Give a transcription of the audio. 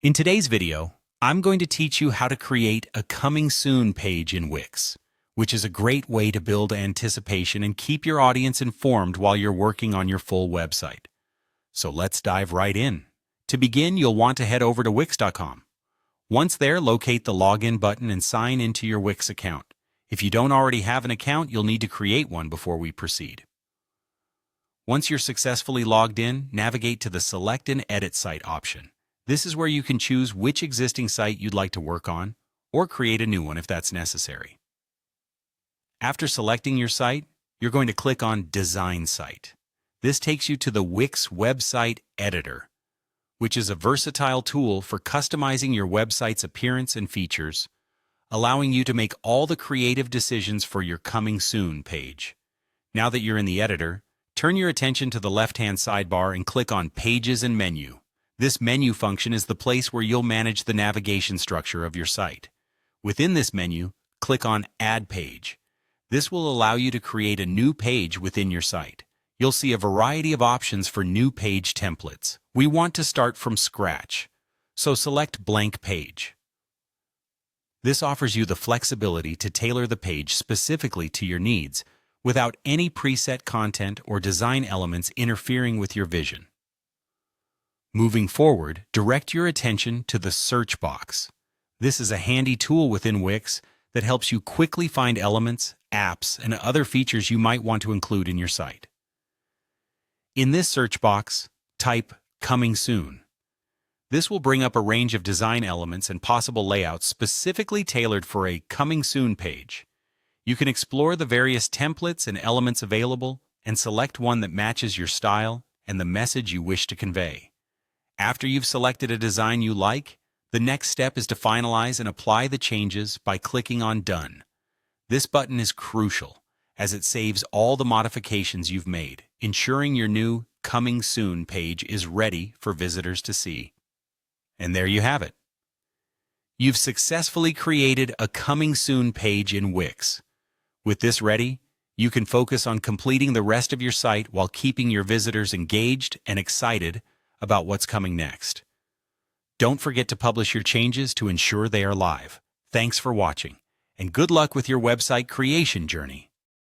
In today's video, I'm going to teach you how to create a coming soon page in Wix, which is a great way to build anticipation and keep your audience informed while you're working on your full website. So let's dive right in. To begin, you'll want to head over to Wix.com. Once there, locate the login button and sign into your Wix account. If you don't already have an account, you'll need to create one before we proceed. Once you're successfully logged in, navigate to the Select and Edit Site option. This is where you can choose which existing site you'd like to work on, or create a new one if that's necessary. After selecting your site, you're going to click on Design Site. This takes you to the Wix Website Editor, which is a versatile tool for customizing your website's appearance and features, allowing you to make all the creative decisions for your coming soon page. Now that you're in the editor, turn your attention to the left-hand sidebar and click on Pages and Menu. This menu function is the place where you'll manage the navigation structure of your site. Within this menu, click on Add Page. This will allow you to create a new page within your site. You'll see a variety of options for new page templates. We want to start from scratch, so select Blank Page. This offers you the flexibility to tailor the page specifically to your needs without any preset content or design elements interfering with your vision. Moving forward, direct your attention to the search box. This is a handy tool within Wix that helps you quickly find elements, apps, and other features you might want to include in your site. In this search box, type Coming Soon. This will bring up a range of design elements and possible layouts specifically tailored for a Coming Soon page. You can explore the various templates and elements available and select one that matches your style and the message you wish to convey. After you've selected a design you like, the next step is to finalize and apply the changes by clicking on Done. This button is crucial as it saves all the modifications you've made, ensuring your new Coming Soon page is ready for visitors to see. And there you have it. You've successfully created a Coming Soon page in Wix. With this ready, you can focus on completing the rest of your site while keeping your visitors engaged and excited about what's coming next. Don't forget to publish your changes to ensure they are live. Thanks for watching, and good luck with your website creation journey.